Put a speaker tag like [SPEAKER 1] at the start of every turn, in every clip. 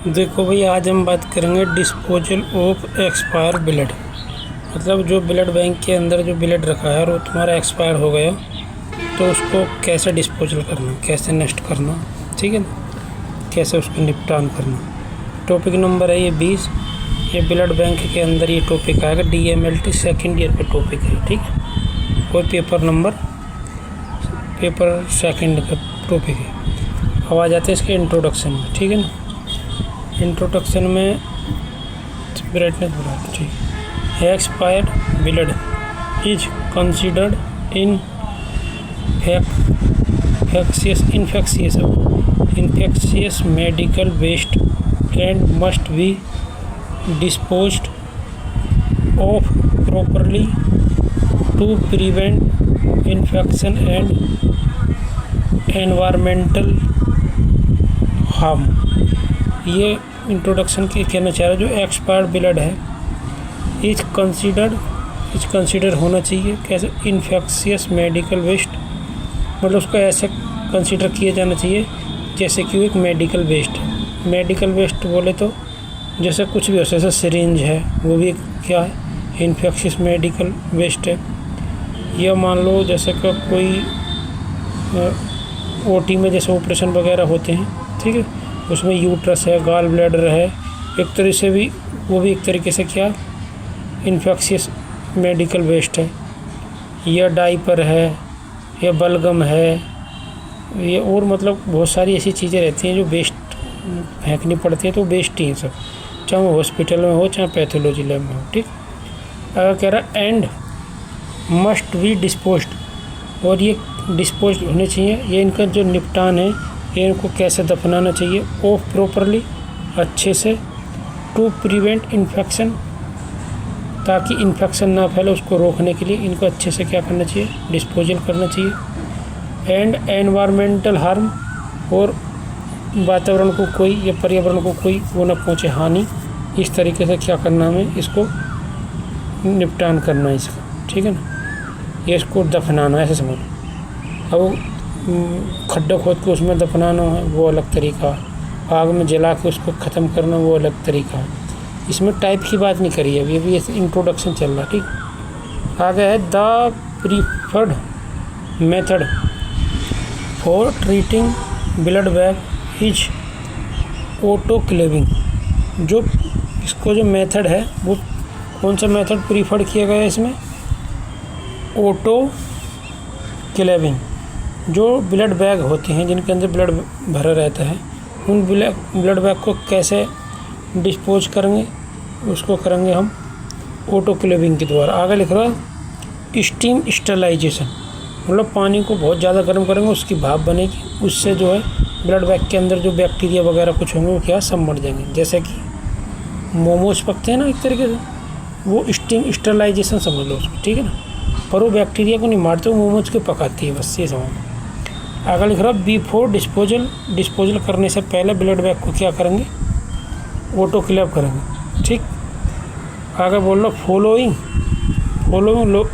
[SPEAKER 1] देखो भाई, आज हम बात करेंगे डिस्पोजल ऑफ एक्सपायर ब्लड। मतलब जो ब्लड बैंक के अंदर जो ब्लड रखा है और वो तुम्हारा एक्सपायर हो गया तो उसको कैसे डिस्पोजल करना, कैसे नष्ट करना, ठीक है ना, कैसे उसको निपटान करना। टॉपिक नंबर है ये 20। ये ब्लड बैंक के अंदर ये टॉपिक आएगा। DMLT सेकेंड ईयर का टॉपिक है, ठीक है। कोई पेपर सेकेंड का टॉपिक है। अब आ जाते हैं इसके इंट्रोडक्शन में, ठीक है ना। इंट्रोडक्शन में ब्राइटनेस बढ़ा, ठीक है। Expired blood is considered infectious medical waste and must be disposed of properly to prevent infection and environmental harm। ये इंट्रोडक्शन के कहना चाह रहा है। जो एक्सपायर्ड ब्लड है इज कंसिडर होना चाहिए कैसे, इन्फेक्शियस मेडिकल वेस्ट, मतलब उसको ऐसे कंसिडर किया जाना चाहिए जैसे कि वो एक मेडिकल वेस्ट है। मेडिकल वेस्ट बोले तो जैसे कुछ भी हो, जैसे सिरिंज है वो भी क्या है, इन्फेक्शियस मेडिकल वेस्ट है। या मान लो जैसे कि कोई OT में जैसे ऑपरेशन वगैरह होते हैं, ठीक है, उसमें यूट्रस है, गॉल ब्लैडर है, एक तरह से भी वो भी एक तरीके से क्या इन्फेक्शियस मेडिकल वेस्ट है। या डाइपर है, या बलगम है, ये और मतलब बहुत सारी ऐसी चीज़ें रहती हैं जो वेस्ट फेंकनी पड़ती है, तो वेस्ट ही है सब, चाहे वो हॉस्पिटल में हो चाहे पैथोलॉजी लैब में हो, ठीक। अगर कह रहा एंड मस्ट बी डिस्पोज्ड, और ये डिस्पोज होने चाहिए, ये इनका जो निपटान है ये इनको कैसे दफनाना चाहिए, ऑफ प्रॉपरली, अच्छे से, टू प्रिवेंट इन्फेक्शन, ताकि इन्फेक्शन ना फैले उसको रोकने के लिए इनको अच्छे से क्या करना चाहिए, डिस्पोजल करना चाहिए। एंड एनवायरमेंटल हार्म, और वातावरण को कोई या पर्यावरण को कोई वो ना पहुँचे हानि, इस तरीके से क्या करना हमें, इसको निपटान करना है इसका, ठीक है ना। ये इसको दफनाना है, ऐसे समझ। अब खड्डा खोद के उसमें दफनाना है वो अलग तरीका है, आग में जला के उसको ख़त्म करना वो अलग तरीका है। इसमें टाइप की बात नहीं करी है, अभी इंट्रोडक्शन चल रहा, ठीक। आगे है the preferred method for treating blood bag is autoclaving. जो इसको जो मेथड है वो कौन सा मेथड प्रीफर्ड किया गया है इसमें, ऑटोक्लेविंग। जो ब्लड बैग होते हैं जिनके अंदर ब्लड भरा रहता है, उन ब्लड बैग को कैसे डिस्पोज करेंगे, उसको करेंगे हम ऑटोक्लेविंग के द्वारा। आगे लिख रहा है स्टीम स्टरलाइजेशन, मतलब पानी को बहुत ज़्यादा गर्म करेंगे, उसकी भाप बनेगी, उससे जो है ब्लड बैग के अंदर जो बैक्टीरिया वगैरह कुछ होंगे वो क्या सब मर जाएंगे। जैसे कि मोमोज पकते हैं ना एक तरीके से, वो स्टीम स्टरलाइजेशन समझ लो उसको, ठीक है ना। पर वो बैक्टीरिया को नहीं मारते, वो मोमोज को पकाती है, बस ये समझ। आगे लिख रहा बिफोर डिस्पोजल करने से पहले ब्लड बैग को क्या करेंगे, ऑटोक्लेव करेंगे, ठीक। आगे बोल लो फॉलोइंग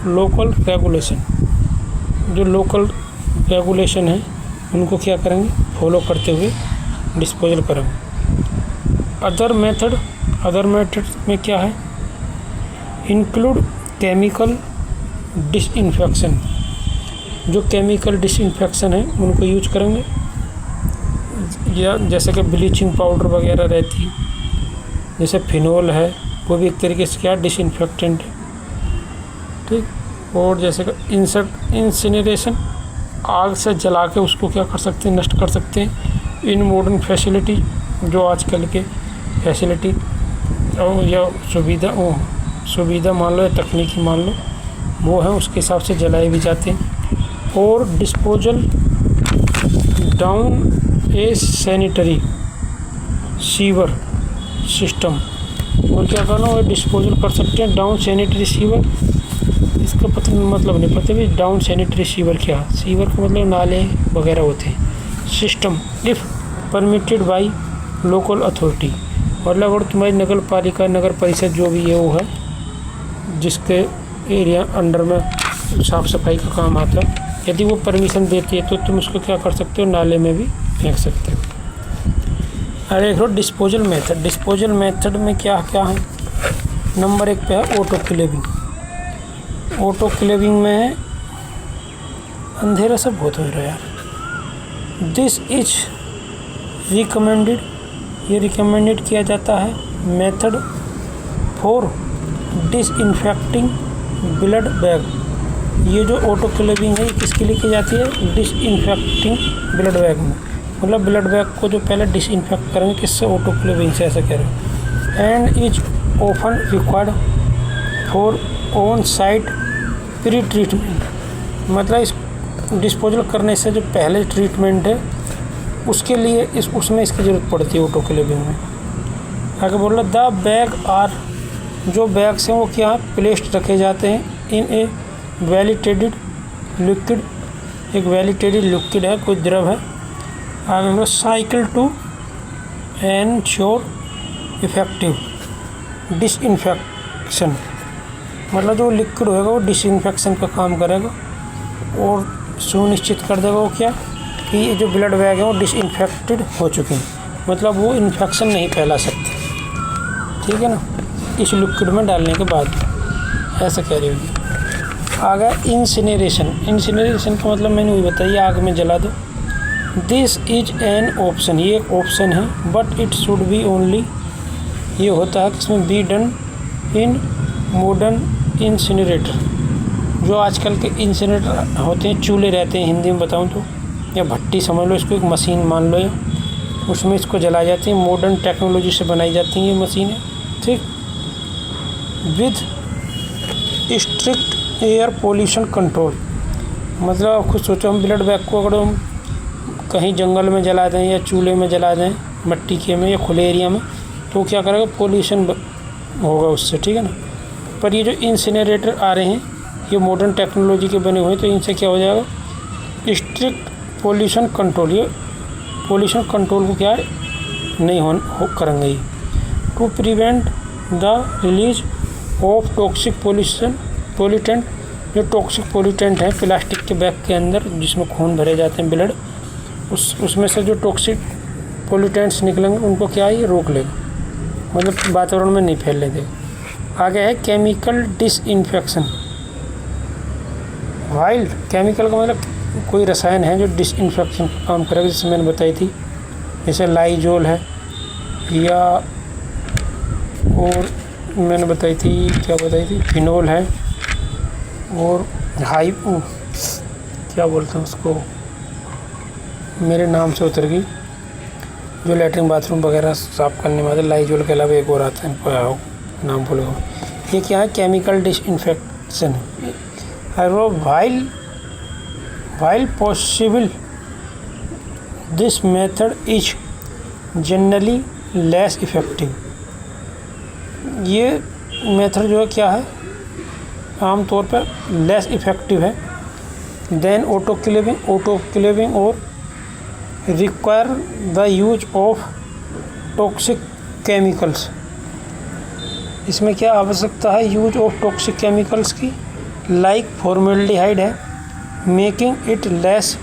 [SPEAKER 1] लोकल रेगुलेशन। जो लोकल रेगुलेशन है उनको क्या करेंगे, फॉलो करते हुए डिस्पोजल करेंगे। अदर मेथड में क्या है, इंक्लूड केमिकल डिसइंफेक्शन। जो केमिकल डिसइंफेक्शन है उनको यूज करेंगे, या जैसे कि ब्लीचिंग पाउडर वगैरह रहती है, जैसे फिनोल है, वो भी एक तरीके से क्या डिसइंफेक्टेंट है, ठीक। और जैसे कि इंसिनरेशन, आग से जला के उसको क्या कर सकते हैं, नष्ट कर सकते हैं। इन मॉडर्न फैसिलिटी, जो आजकल के फैसिलिटी या सुविधा मान लो या तकनीकी मान लो वो है, उसके हिसाब से जलाए भी जाते हैं। और डिस्पोजल डाउन ए सैनिटरी सीवर सिस्टम, और क्या करना है, डिस्पोजल कर सकते हैं डाउन सैनिटरी सीवर। इसका मतलब नहीं पता भी डाउन सैनिटरी सीवर क्या, सीवर का मतलब नाले वगैरह होते हैं। System if permitted by local authority, मतलब अगर तुम्हारी नगर पालिका, नगर परिषद जो भी है वो है, जिसके एरिया अंडर में साफ़ सफाई का काम आता है, यदि वो परमिशन देती है तो तुम उसको क्या कर सकते हो, नाले में भी फेंक सकते हो। अरे देखो डिस्पोजल मेथड, डिस्पोजल मेथड में क्या क्या है। नंबर 1 पे है ऑटो क्लेविंग। ऑटो क्लेविंग में अंधेरा सब बहुत हो रहा है यार। दिस इज रिकमेंडेड, ये रिकमेंडेड किया जाता है method for disinfecting blood bag. ये जो ऑटो क्लेविंग है ये किसके लिए की जाती है? डिसइंफेक्टिंग ब्लड बैग में, मतलब ब्लड बैग को जो पहले डिसइंफेक्ट करेंगे किससे? ऑटो क्लेविंग से, ऐसा कह रहे हैं। And is often required for on site pre treatment, मतलब इस डिस्पोजल करने से जो पहले ट्रीटमेंट है उसके लिए उसमें इसकी ज़रूरत पड़ती है ऑटो क्लेविंग में। आगे बोल रहा द बैग आर, जो बैग्स हैं वो क्या प्लेस्ड रखे जाते हैं इन ए वैलिडेटेड लिक्विड, एक वैलिडेटेड लिक्विड है, कोई द्रव है। आगे बोलो cycle to ensure effective disinfection, मतलब जो लिक्विड होएगा वो डिसइंफेक्शन का काम करेगा और सुनिश्चित कर देगा वो क्या कि ये जो ब्लड बैग है वो डिसइंफेक्टेड हो चुके हैं, मतलब वो इन्फेक्शन नहीं फैला सकते, ठीक है ना, इस लिक्विड में डालने के बाद, ऐसा कह रही होगी। आगे इंसिनरेशन, इंसिनरेशन का मतलब मैंने वही बताइए, आग में जला दो। दिस इज एन ऑप्शन, ये एक ऑप्शन है, but it should be only, ये होता है किसमें? Be done in modern incinerator, जो आजकल के इंसिनरेटर होते हैं, चूल्हे रहते हैं हिंदी में बताऊं तो, या भट्टी समझ लो इसको, एक मशीन मान लो, या उसमें इसको जलाई जाती है, मॉडर्न टेक्नोलॉजी से बनाई जाती हैं ये मशीनें, ठीक। With strict air pollution control, मतलब आप खुद सोचो हम ब्लड बैग को अगर हम कहीं जंगल में जला दें या चूल्हे में जला दें, मट्टी के में या खुले एरिया में, तो क्या करेगा? पोल्यूशन होगा उससे, ठीक है ना। पर ये जो इंसिनरेटर आ रहे हैं ये मॉडर्न टेक्नोलॉजी के बने हुए हैं, तो इनसे क्या हो जाएगा? स्ट्रिक्ट पोल्यूशन कंट्रोल, ये पोल्यूशन कंट्रोल को क्या है नहीं करेंगे ये। To prevent the release of toxic pollutant, जो टॉक्सिक पोल्यूटेंट है प्लास्टिक के बैग के अंदर जिसमें खून भरे जाते हैं ब्लड, उसमें से जो टॉक्सिक पोल्यूटेंट्स निकलेंगे उनको क्या है ये रोक लेगा, मतलब वातावरण में नहीं फैलने देगा। आगे है केमिकल डिसइंफेक्शन। वाइल केमिकल का मतलब कोई रसायन है जो डिसइंफेक्शन का काम करेगा, जैसे मैंने बताई थी, जैसे लाइजोल है, या और मैंने बताई थी क्या बताई थी, फिनोल है, और क्या बोलते हैं उसको, मेरे नाम से उतर गई, जो लेटरिन बाथरूम वगैरह साफ़ करने वाले, लाइजोल के अलावा एक और आता है, नाम भूल गया। ये क्या है? केमिकल डिसइंफेक्शन है। While possible this method is generally less effective, ये मेथड जो है क्या है आमतौर पर लेस इफ़ेक्टिव है देन ऑटो क्लेविंग और require the use of toxic chemicals. इसमें क्या आवश्यकता है? यूज ऑफ टॉक्सिक केमिकल्स की, लाइक फॉर्मेल्डिहाइड है, मेकिंग इट लेस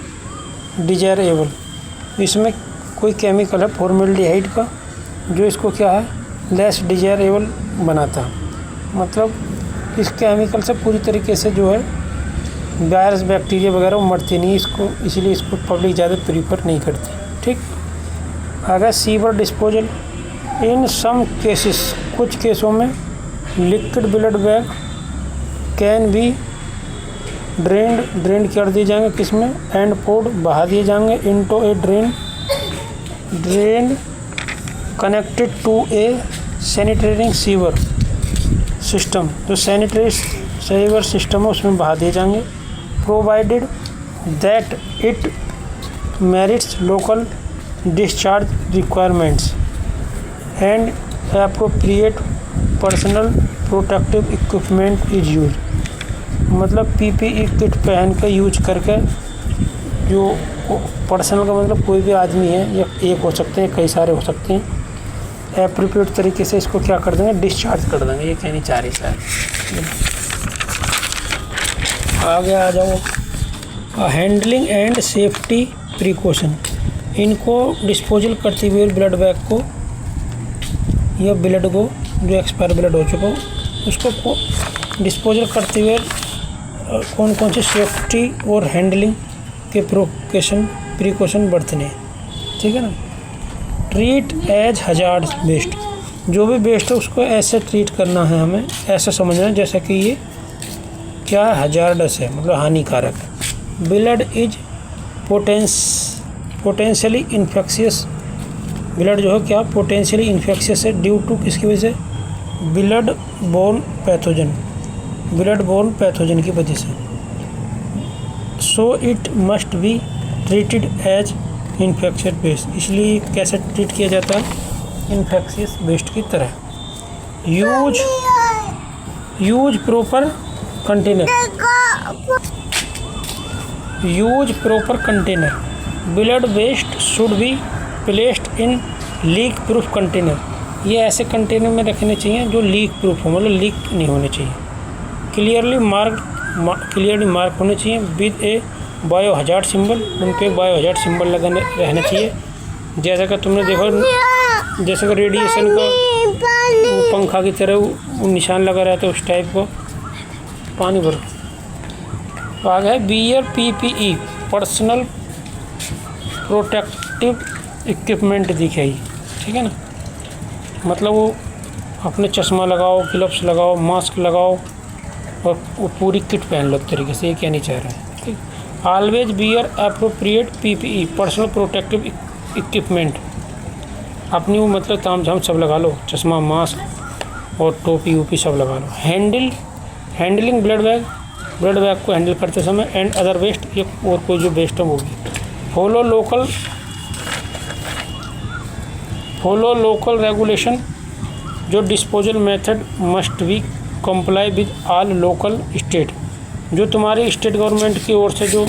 [SPEAKER 1] डिजायरेबल। इसमें कोई केमिकल है फॉर्मेल्डिहाइड का जो इसको क्या है लेस डिजायरेबल बनाता है, मतलब इस केमिकल से पूरी तरीके से जो है वायरस बैक्टीरिया वगैरह वो मरते नहीं इसको, इसीलिए इसको पब्लिक ज़्यादा प्रीफर नहीं करती, ठीक। अगर sewer disposal, in some cases, कुछ केसों में liquid blood bag can be drain कर दिए जाएंगे किसमें? एंड पोर्ड बहा दिए जाएंगे into a drain connected to a sanitary sewer system, जो सैनिटरी सीवर सिस्टम है उसमें बहा दिए जाएंगे, provided that it merits local discharge requirements and appropriate personal protective equipment is use, मतलब पीपीई किट पहन कर यूज करके, जो पर्सनल का मतलब कोई भी आदमी है या एक हो सकते हैं कई सारे हो सकते हैं, एप्रोप्रिएट तरीके से इसको क्या कर देंगे? डिस्चार्ज कर देंगे, ये कहनी चाह रही सर। आगे आ जाओ, हैंडलिंग एंड सेफ्टी प्रिकॉशन। इनको डिस्पोजल करते हुए ब्लड बैग को या ब्लड को जो एक्सपायर ब्लड हो चुका हो उसको डिस्पोजल करते हुए कौन कौन से सेफ्टी और हैंडलिंग के प्रिकॉशन बरतने, ठीक है ना। ट्रीट एज हजार्ड वेस्ट, जो भी वेस्ट है उसको ऐसे ट्रीट करना है, हमें ऐसा समझना है जैसा कि ये क्या हजार्डस है, मतलब हानिकारक है। Blood is potentially infectious, blood जो है क्या पोटेंशियली इन्फेक्शियस है ड्यू टू किसकी वजह से, ब्लड बोर्न पैथोजन की वजह से। So it must be treated as infectious waste, इसलिए कैसे ट्रीट किया जाता है, इन्फेक्शियस वेस्ट की तरह। Use proper container, blood waste should be placed in leak proof container, ये ऐसे कंटेनर में रखने चाहिए जो लीक प्रूफ हो, मतलब लीक नहीं होने चाहिए। क्लियरली मार्क होने चाहिए with A bio hazard symbol, उन पे बायो हजार्ड सिंबल लगा रहना चाहिए। जैसा कि तुमने देखो, जैसे कि रेडिएशन का पंखा की तरह वो निशान लगा रहता है उस टाइप को। पानी भर आगे है bear PPE personal protective equipment दिखाई, ठीक है ना, मतलब वो अपने चश्मा लगाओ, ग्लव्स लगाओ, मास्क लगाओ और वो पूरी किट पहन लो एक तरीके से, ये कहना चाह रहे हैं, ठीक। Always bear appropriate PPE personal protective equipment, अपनी वो मतलब ताम झाम सब लगा लो, चश्मा, मास्क और टोपी वोपी सब लगा लो। हैंडलिंग ब्लड बैग को हैंडल करते समय एंड अदर वेस्ट, ये और कोई जो वेस्ट है वो भी। फॉलो लोकल रेगुलेशन, जो disposal method must be comply with all local state, जो तुम्हारी स्टेट गवर्नमेंट की ओर से जो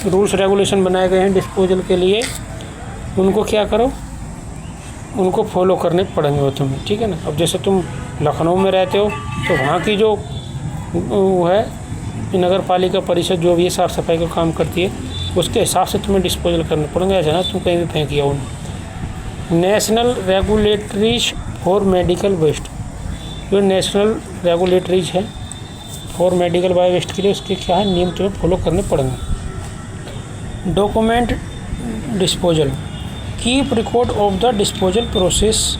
[SPEAKER 1] रूल्स रेगुलेशन बनाए गए हैं डिस्पोजल के लिए, उनको क्या करो, उनको फॉलो करने पड़ेंगे वो तुम्हें, ठीक है ना। अब जैसे तुम लखनऊ में रहते हो तो वहाँ की जो वो है नगर पालिका परिषद जो भी है साफ़ सफाई का काम करती है, उसके हिसाब से तुम्हें डिस्पोजल करने पड़ेंगे, ऐसा ना तुम कहीं भी फेंक आओ। National regulatories for medical waste, जो नेशनल रेगुलेटरीज है फॉर मेडिकल बायो वेस्ट के लिए, उसके क्या है नियम तुम्हें फॉलो करने पड़ेंगे। Document disposal, keep record of the disposal process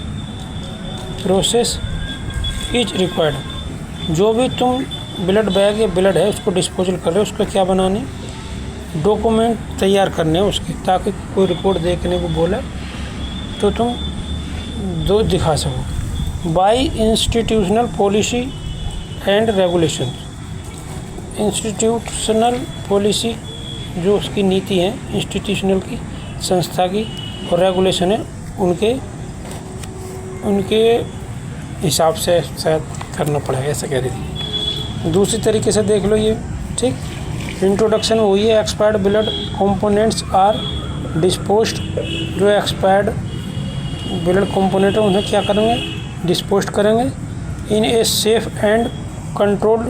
[SPEAKER 1] is required, जो भी तुम ब्लड बैग या ब्लड है उसको डिस्पोजल कर रहे हो उसका क्या बनाने, डॉक्यूमेंट तैयार करने हैं उसके, ताकि कोई रिपोर्ट देखने को बोले तो तुम दो दिखा सको। By institutional policy and regulation, institutional policy जो उसकी नीति है, इंस्टीट्यूशनल की संस्था की, और रेगुलेशन है उनके हिसाब से शायद करना पड़ेगा, ऐसा कह रही थी। दूसरी तरीके से देख लो ये, ठीक। इंट्रोडक्शन वही है, expired blood components are disposed, जो एक्सपायर्ड ब्लड कंपोनेंट है उन्हें क्या करेंगे, डिस्पोज करेंगे in a safe and controlled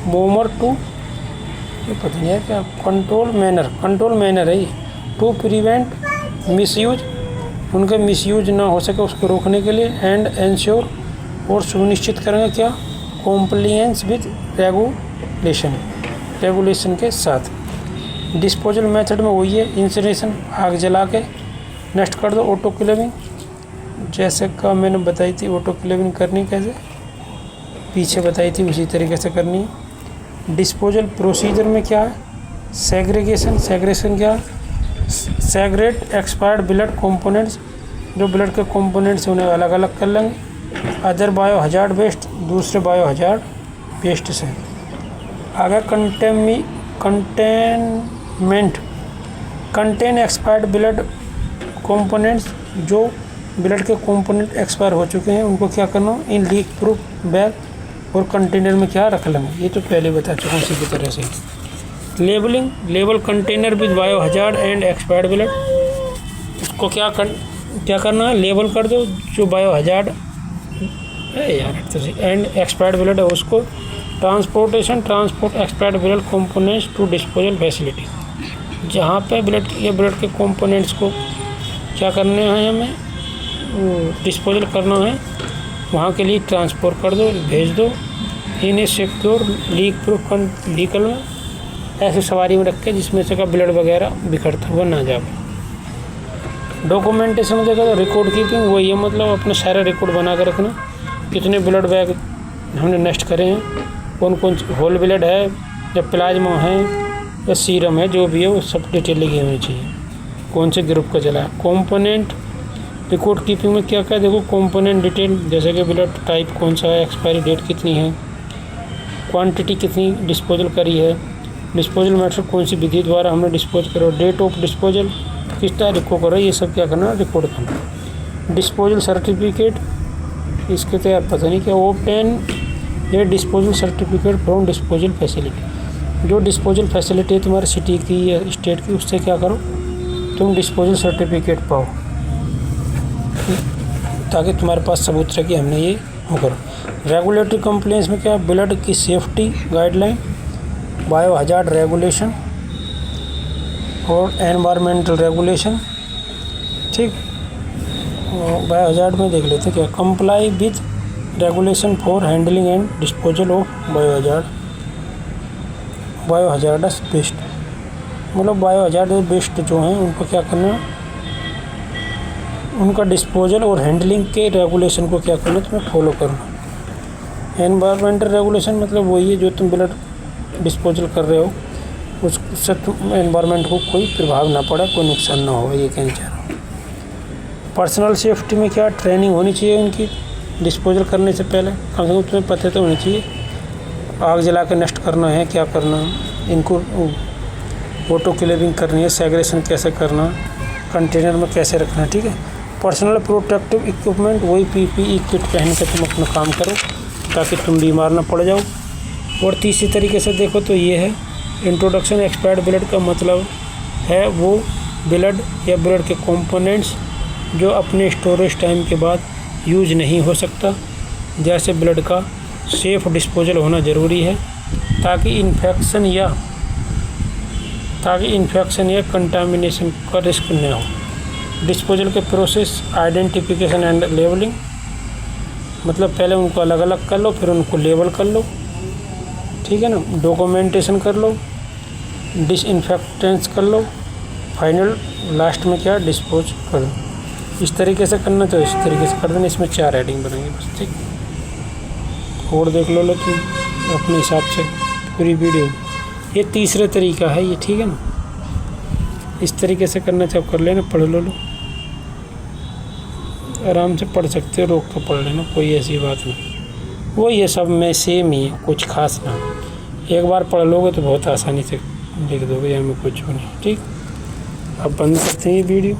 [SPEAKER 1] manner to, ये पता नहीं है क्या, कंट्रोल मैनर है ये, टू प्रिवेंट मिसयूज, उनके मिसयूज ना हो सके उसको रोकने के लिए, एंड एंश्योर, और सुनिश्चित करेंगे क्या, कॉम्प्लियंस विद रेगुलेशन के साथ। डिस्पोजल मेथड में वही है, इंसिनेशन, आग जला के नष्ट कर दो। ऑटोक्लेविंग, जैसे का मैंने बताई थी ऑटोक्लेविंग करनी कैसे, पीछे बताई थी उसी तरीके से करनी है। डिस्पोजल प्रोसीजर में क्या है, सेग्रेगेशन क्या है, सेग्रेट एक्सपायर्ड ब्लड कंपोनेंट्स, जो ब्लड के कंपोनेंट्स उन्हें अलग अलग कर लेंगे। अदर बायो हजार्ड वेस्ट, दूसरे बायो हजार्ड वेस्ट से। आगे कंटेन एक्सपायर्ड ब्लड कंपोनेंट्स, जो ब्लड के कंपोनेंट एक्सपायर हो चुके हैं उनको क्या करना, इन लीक प्रूफ बैग और कंटेनर में क्या रख लेंगे, ये तो पहले बता चुका हूँ। इसी की तरह से label container with bio hazard and expired blood, उसको क्या करना है, लेबल कर दो जो bio hazard and expired blood है उसको। Transport expired blood components to disposal facility, जहाँ पे ब्लड के कंपोनेंट्स को क्या करने हैं, हमें डिस्पोजल करना है, वहाँ के लिए ट्रांसपोर्ट कर दो, भेज दो in a secure leak proof vehicle में, ऐसे सवारी में रख के जिसमें से का ब्लड वगैरह बिखरता हुआ ना जाए। डॉक्यूमेंटेशन में देखा तो रिकॉर्ड कीपिंग वही है, मतलब अपना सारा रिकॉर्ड बना कर रखना, कितने ब्लड बैग हमने नष्ट करे हैं, कौन कौन होल ब्लड है या प्लाज्मा है या सीरम है, जो भी है वो सब डिटेल लिखी होनी चाहिए, कौन से ग्रुप का चला है। कॉम्पोनेंट रिकॉर्ड कीपिंग में क्या क्या देखो, कॉम्पोनेंट डिटेल जैसे कि ब्लड टाइप कौन सा है, एक्सपायरी डेट कितनी है, क्वांटिटी कितनी डिस्पोजल करी है, डिस्पोजल मेथड कौन सी विधि द्वारा हमने डिस्पोज करो, डेट ऑफ डिस्पोजल किस तारीख को करो, ये सब क्या करना, रिकॉर्ड करना। डिस्पोजल सर्टिफिकेट, इसके तो यार पता नहीं क्या, ओपन ये disposal certificate from disposal facility, जो डिस्पोजल फैसिलिटी है तुम्हारे सिटी की या स्टेट की, उससे क्या करो तुम डिस्पोजल सर्टिफिकेट पाओ, ताकि तुम्हारे पास सबूत रहे कि हमने ये हो करो। रेगुलेटरी कंप्लेंट्स में क्या, ब्लड की safety guideline, bio hazard regulation और एनवायरमेंटल रेगुलेशन, ठीक। बायो हजार्ड में देख लेते क्या, comply with regulation for handling and disposal of bio hazardous waste, मतलब बायो हजार्ड वेस्ट जो हैं उनको क्या करना, उनका डिस्पोजल और हैंडलिंग के रेगुलेशन को क्या करना, तुम्हें फॉलो करना। एनवायरमेंटल रेगुलेशन मतलब वही है जो तुम ब्लड डिस्पोजल कर रहे हो उससे तुम एनवायरनमेंट को कोई प्रभाव ना पड़े, कोई नुकसान ना हो, ये कहना चाह रहा हूँ। पर्सनल सेफ्टी में क्या, ट्रेनिंग होनी चाहिए उनकी डिस्पोजल करने से पहले, कम से कम तुम्हें पता तो होनी चाहिए आग जला के नष्ट करना है, क्या करना, इनको ऑटो क्लेविंग करनी है, सेग्रेशन कैसे करना, कंटेनर में कैसे रखना, ठीक है। पर्सनल प्रोटेक्टिव इक्विपमेंट, वही PPE किट पहन के तुम अपना काम करो ताकि तुम बीमार ना पड़ जाओ। और तीसरी तरीके से देखो तो ये है इंट्रोडक्शन। एक्सपायर्ड ब्लड का मतलब है वो ब्लड या ब्लड के कंपोनेंट्स जो अपने स्टोरेज टाइम के बाद यूज नहीं हो सकता, जैसे ब्लड का सेफ डिस्पोजल होना ज़रूरी है ताकि इन्फेक्शन या कंटामिनेशन का रिस्क न हो। डिस्पोजल के प्रोसेस, आइडेंटिफिकेशन एंड लेबलिंग, मतलब पहले उनको अलग अलग कर लो, फिर उनको लेबल कर लो, ठीक है ना। डॉक्यूमेंटेशन कर लो, डिसइंफेक्टेंस कर लो, फाइनल लास्ट में क्या, डिस्पोज कर दो। इस तरीके से करना तो इस तरीके से कर देना। इसमें 4 हेडिंग बनेंगे बस, ठीक। और देख लो तुम अपने हिसाब से पूरी वीडियो। ये तीसरा तरीका है ये, ठीक है ना। इस तरीके से करना चाहो कर लेना, पढ़ लो आराम से पढ़ सकते हो, रोक कर पढ़ लेना, कोई ऐसी बात नहीं। वो ये सब में सेम ही है, कुछ खास ना। एक बार पढ़ लोगे तो बहुत आसानी से लिख दोगे, यहाँ में कुछ नहीं, ठीक। अब बंद करते हैं ये वीडियो।